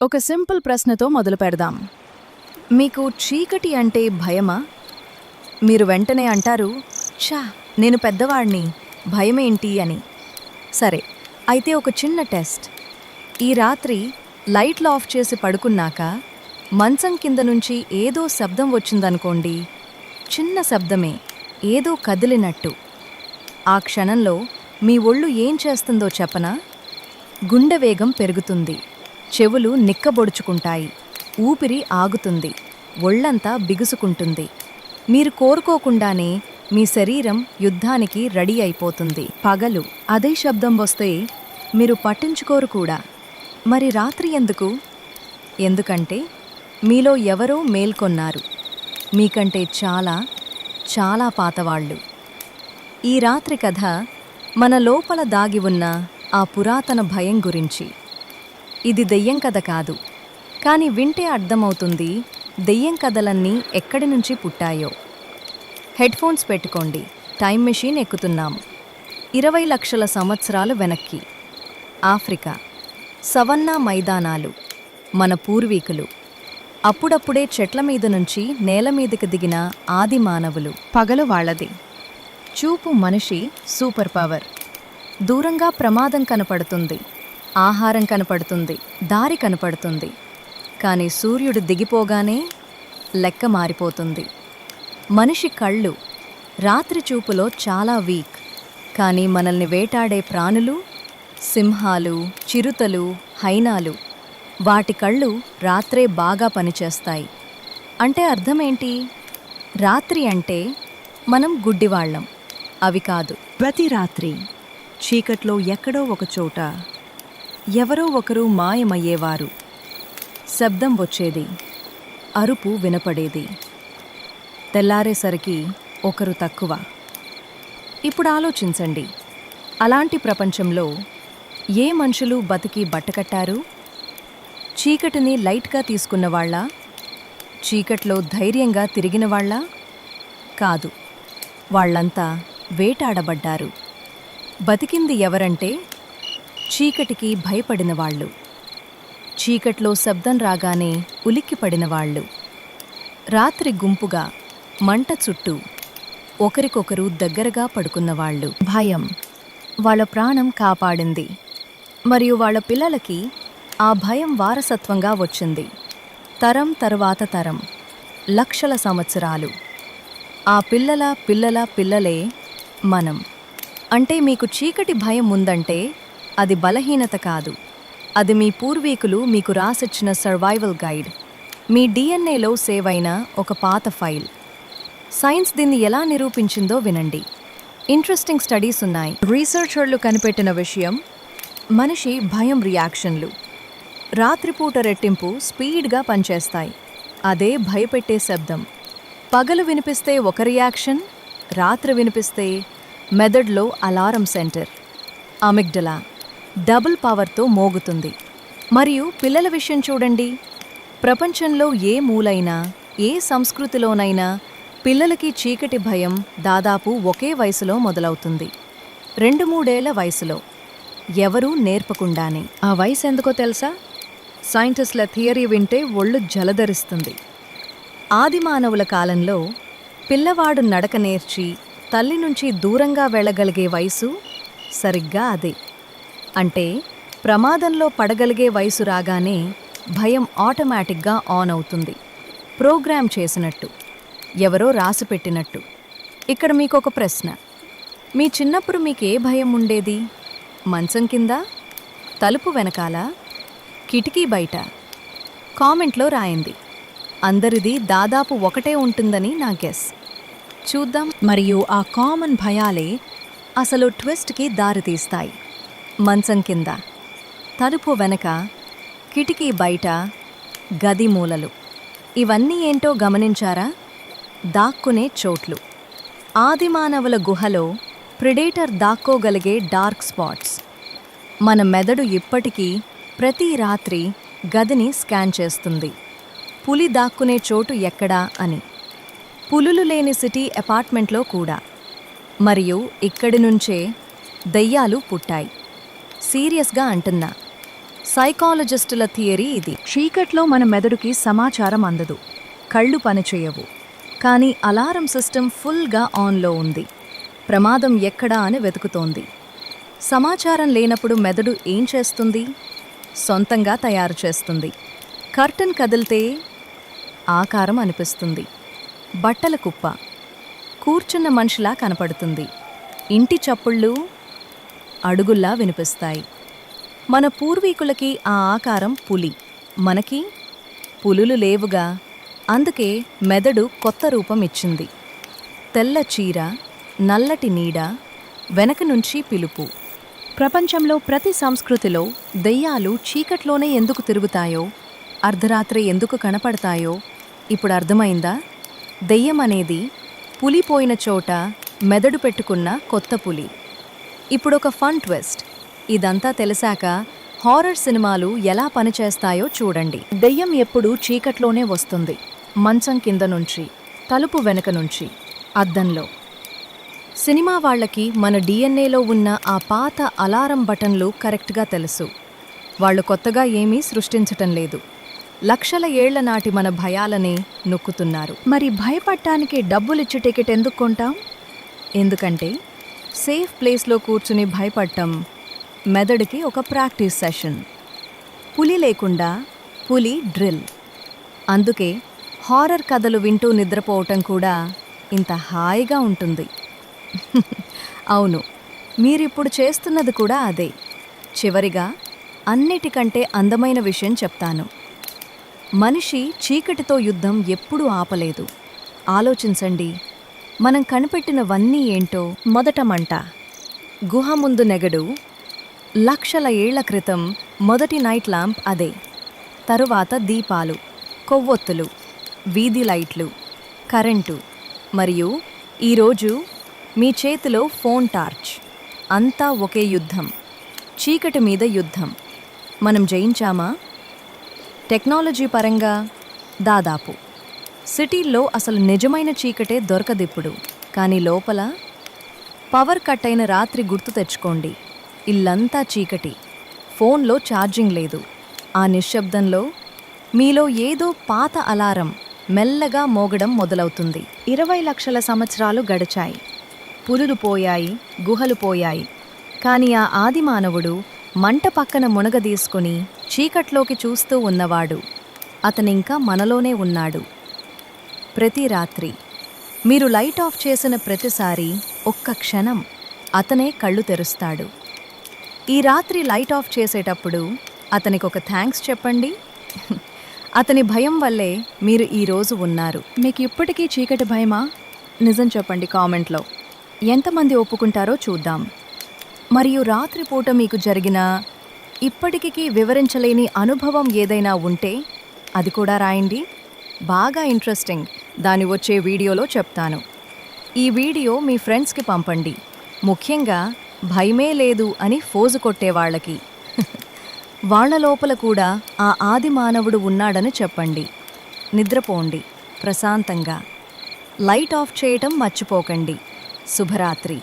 ఒక సింపుల్ ప్రశ్నతో మొదలు పెడదాం. మీకు చీకటి అంటే భయమా? మీరు వెంటనే అంటారు, ఛా, నేను పెద్దవాణ్ణి, భయమేంటి అని. సరే, అయితే ఒక చిన్న టెస్ట్. ఈ రాత్రి లైట్లు ఆఫ్ చేసి పడుకున్నాక మంచం కింద నుంచి ఏదో శబ్దం వచ్చిందనుకోండి. చిన్న శబ్దమే, ఏదో కదిలినట్టు. ఆ క్షణంలో మీ ఒళ్ళు ఏం చేస్తుందో చెప్పనా? గుండె వేగం పెరుగుతుంది, చెవులు నిక్కబొడుచుకుంటాయి, ఊపిరి ఆగుతుంది, ఒళ్ళంతా బిగుసుకుంటుంది. మీరు కోరుకోకుండానే మీ శరీరం యుద్ధానికి రెడీ అయిపోతుంది. పగలు అదే శబ్దం వస్తే మీరు పట్టించుకోరు కూడా. మరి రాత్రి ఎందుకు? ఎందుకంటే మీలో ఎవరో మేల్కొన్నారు, మీకంటే చాలా చాలా పాతవాళ్ళు. ఈ రాత్రి కథ మన లోపల దాగి ఉన్న ఆ పురాతన భయం గురించి. ఇది దెయ్యం కథ కాదు, కానీ వింటే అర్థమవుతుంది దెయ్యం కథలన్నీ ఎక్కడి నుంచి పుట్టాయో. హెడ్ఫోన్స్ పెట్టుకోండి, టైం మెషీన్ ఎక్కుతున్నాం. 20 లక్షల సంవత్సరాలు వెనక్కి. ఆఫ్రికా సవన్నా మైదానాలు. మన పూర్వీకులు అప్పుడప్పుడే చెట్ల మీద నుంచి నేల మీదకి దిగిన ఆది మానవులు. పగలు వాళ్ళది. చూపు మనిషి సూపర్ పవర్. దూరంగా ప్రమాదం కనపడుతుంది, ఆహారం కనపడుతుంది, దారి కనపడుతుంది. కానీ సూర్యుడు దిగిపోగానే లెక్క మారిపోతుంది. మనిషి కళ్ళు రాత్రి చూపులో చాలా వీక్. కానీ మనల్ని వేటాడే ప్రాణులు, సింహాలు, చిరుతలు, హైనాలు, వాటి కళ్ళు రాత్రే బాగా పనిచేస్తాయి. అంటే అర్థమేంటి? రాత్రి అంటే మనం గుడ్డివాళ్లం, అవి కాదు. ప్రతి రాత్రి చీకట్లో ఎక్కడో ఒక చోట ఎవరో ఒకరు మాయమయ్యేవారు. శబ్దం వచ్చేది, అరుపు వినపడేది, తెల్లారేసరికి ఒకరు తక్కువ. ఇప్పుడు ఆలోచించండి, అలాంటి ప్రపంచంలో ఏ మనుషులు బతికి బట్టకట్టారు? చీకటిని లైట్గా తీసుకున్నవాళ్ళా? చీకట్లో ధైర్యంగా తిరిగినవాళ్ళా? కాదు, వాళ్ళంతా వేటాడబడ్డారు. బతికింది ఎవరంటే చీకటికి భయపడినవాళ్ళు, చీకట్లో శబ్దం రాగానే ఉలిక్కిపడినవాళ్ళు, రాత్రి గుంపుగా మంట చుట్టూ ఒకరికొకరు దగ్గరగా పడుకున్నవాళ్ళు. భయం వాళ్ళ ప్రాణం కాపాడింది, మరియు వాళ్ళ పిల్లలకి ఆ భయం వారసత్వంగా వచ్చింది. తరం తరువాత తరం, లక్షల సంవత్సరాలు. ఆ పిల్లల పిల్లల పిల్లలే మనం. అంటే మీకు చీకటి భయం ఉందంటే అది బలహీనత కాదు, అది మీ పూర్వీకులు మీకు రాసిచ్చిన సర్వైవల్ గైడ్, మీ డిఎన్ఏలో సేవ్ అయిన ఒక పాత ఫైల్. సైన్స్ దీన్ని ఎలా నిరూపించిందో వినండి. ఇంట్రెస్టింగ్ స్టడీస్ ఉన్నాయి. రీసెర్చర్లు కనిపెట్టిన విషయం, మనిషి భయం రియాక్షన్లు రాత్రిపూట రెట్టింపు స్పీడ్గా పనిచేస్తాయి. అదే భయపెట్టే శబ్దం. పగలు వినిపిస్తే ఒక రియాక్షన్, రాత్రి వినిపిస్తే మెదడులో అలారం సెంటర్ అమిగ్డలా డబుల్ పవర్తో మోగుతుంది. మరియు పిల్లల విషయం చూడండి, ప్రపంచంలో ఏ మూలైనా, ఏ సంస్కృతిలోనైనా పిల్లలకి చీకటి భయం దాదాపు ఒకే వయసులో మొదలవుతుంది. 2-3 ఏళ్ల వయసులో, ఎవరూ నేర్పకుండానే. ఆ వయసు ఎందుకో తెలుసా? సైంటిస్టుల థియరీ వింటే ఒళ్ళు జలధరిస్తుంది. ఆదిమానవుల కాలంలో పిల్లవాడు నడక నేర్చి తల్లి నుంచి దూరంగా వెళ్ళగలిగే వయసు సరిగ్గా అదే. అంటే ప్రమాదంలో పడగలిగే వయసు రాగానే భయం ఆటోమేటిక్గా ఆన్ అవుతుంది, ప్రోగ్రామ్ చేసినట్టు, ఎవరో రాసిపెట్టినట్టు. ఇక్కడ మీకొక ప్రశ్న, మీ చిన్నప్పుడు మీకే భయం ఉండేది? మంచం కింద, తలుపు వెనకాల, కిటికీ బయట? కామెంట్లో రాయండి. అందరిది దాదాపు ఒకటే ఉంటుందని నా గెస్. చూద్దాం. మరియు ఆ కామన్ భయాలే అసలు ట్విస్ట్కి దారితీస్తాయి. మంచం కింద, తలుపు వెనక, కిటికీ బయట, గది మూలలు. ఇవన్నీ ఏంటో గమనించారా? దాక్కునే చోట్లు. ఆదిమానవుల గుహలో ప్రిడేటర్ దాక్కోగలిగే డార్క్ స్పాట్స్. మన మెదడు ఇప్పటికీ ప్రతి రాత్రి గదిని స్కాన్ చేస్తుంది, పులి దాక్కునే చోటు ఎక్కడా అని. పులులు లేని సిటీ అపార్ట్మెంట్లో కూడా. మరియు ఇక్కడి నుంచే దయ్యాలు పుట్టాయి. సీరియస్గా అంటున్నా, సైకాలజిస్టుల థియరీ ఇది. చీకట్లో మన మెదడుకి సమాచారం అందదు, కళ్ళు పనిచేయవు. కానీ అలారం సిస్టమ్ ఫుల్గా ఆన్లో ఉంది. ప్రమాదం ఎక్కడా అని వెతుకుతోంది. సమాచారం లేనప్పుడు మెదడు ఏం చేస్తుంది? సొంతంగా తయారు చేస్తుంది. కర్టన్ కదిలితే ఆకారం అనిపిస్తుంది. బట్టల కుప్ప కూర్చున్న మనిషిలా కనపడుతుంది. ఇంటి చప్పుళ్ళు అడుగుల్లా వినిపిస్తాయి. మన పూర్వీకులకి ఆ ఆకారం పులి, మనకి పులులు లేవుగా. అందుకే మెదడు కొత్త రూపం ఇచ్చింది. తెల్ల చీర, నల్లటి నీడ, వెనక నుంచి పిలుపు. ప్రపంచంలో ప్రతి సంస్కృతిలో దెయ్యాలు చీకట్లోనే ఎందుకు తిరుగుతాయో, అర్ధరాత్రి ఎందుకు కనపడతాయో ఇప్పుడు అర్థమైందా? దెయ్యం అనేది పులి పోయిన చోట మెదడు పెట్టుకున్న కొత్త పులి. ఇప్పుడొక ఫన్ ట్విస్ట్. ఇదంతా తెలిసాక హారర్ సినిమాలు ఎలా పనిచేస్తాయో చూడండి. దెయ్యం ఎప్పుడూ చీకట్లోనే వస్తుంది. మంచం కింద నుంచి, తలుపు వెనక నుంచి, అద్దంలో. సినిమా వాళ్ళకి మన డిఎన్ఏలో ఉన్న ఆ పాత అలారం బటన్లు కరెక్ట్గా తెలుసు. వాళ్ళు కొత్తగా ఏమీ సృష్టించటం లేదు. లక్షల ఏళ్ల నాటి మన భయాలనే నొక్కుతున్నారు. మరి భయపడటానికి డబ్బులిచ్చి టికెట్ ఎందుకు కొంటాం? ఎందుకంటే సేఫ్ ప్లేస్లో కూర్చుని భయపడటం మెదడుకి ఒక ప్రాక్టీస్ సెషన్. పులి లేకుండా పులి డ్రిల్. అందుకే హారర్ కథలు వింటూ నిద్రపోవటం కూడా ఇంత హాయిగా ఉంటుంది. అవును, మీరిప్పుడు చేస్తున్నది కూడా అదే. చివరిగా అన్నిటికంటే అందమైన విషయం చెప్తాను. మనిషి చీకటితో యుద్ధం ఎప్పుడూ ఆపలేదు. ఆలోచించండి, మనం కనిపెట్టినవన్నీ ఏంటో. మొదట మంట, గుహ ముందు నెగడు. లక్షల ఏళ్ల క్రితం మొదటి నైట్ ల్యాంప్ అదే. తరువాత దీపాలు, కొవ్వొత్తులు, వీధి లైట్లు, కరెంటు, మరియు ఈరోజు మీ చేతిలో ఫోన్ టార్చ్. అంతా ఒకే యుద్ధం, చీకటి మీద యుద్ధం. మనం జయించామా? టెక్నాలజీ పరంగా దాదాపు. సిటీల్లో అసలు నిజమైన చీకటే దొరకదిప్పుడు. కానీ లోపల పవర్ కట్ అయిన రాత్రి గుర్తు తెచ్చుకోండి. ఇల్లంతా చీకటి, ఫోన్లో ఛార్జింగ్ లేదు. ఆ నిశ్శబ్దంలో మీలో ఏదో పాత అలారం మెల్లగా మోగడం మొదలవుతుంది. 20 లక్షల సంవత్సరాలు గడిచాయి. పులులు పోయాయి, గుహలు పోయాయి. కానీ ఆ ఆది మానవుడు మంట పక్కన మునగదీసుకుని చీకట్లోకి చూస్తూ ఉన్నవాడు. అతనింకా మనలోనే ఉన్నాడు. ప్రతి రాత్రి మీరు లైట్ ఆఫ్ చేసిన ప్రతిసారి ఒక్క క్షణం అతనే కళ్ళు తెరుస్తాడు. ఈ రాత్రి లైట్ ఆఫ్ చేసేటప్పుడు అతనికొక థ్యాంక్స్ చెప్పండి. అతని భయం వల్లే మీరు ఈరోజు ఉన్నారు. మీకు ఇప్పటికీ చీకటి భయమా? నిజం చెప్పండి కామెంట్లో. ఎంతమంది ఒప్పుకుంటారో చూద్దాం. మరియు రాత్రిపూట మీకు జరిగిన ఇప్పటికీ వివరించలేని అనుభవం ఏదైనా ఉంటే అది కూడా రాయండి. బాగా ఇంట్రెస్టింగ్. దాని వచ్చే వీడియోలో చెప్తాను. ఈ వీడియో మీ ఫ్రెండ్స్కి పంపండి, ముఖ్యంగా భయమే లేదు అని ఫోజు కొట్టేవాళ్ళకి. వాళ్ళ లోపల కూడా ఆ ఆది మానవుడు ఉన్నాడని చెప్పండి. నిద్రపోండి ప్రశాంతంగా. లైట్ ఆఫ్ చేయటం మర్చిపోకండి. శుభరాత్రి.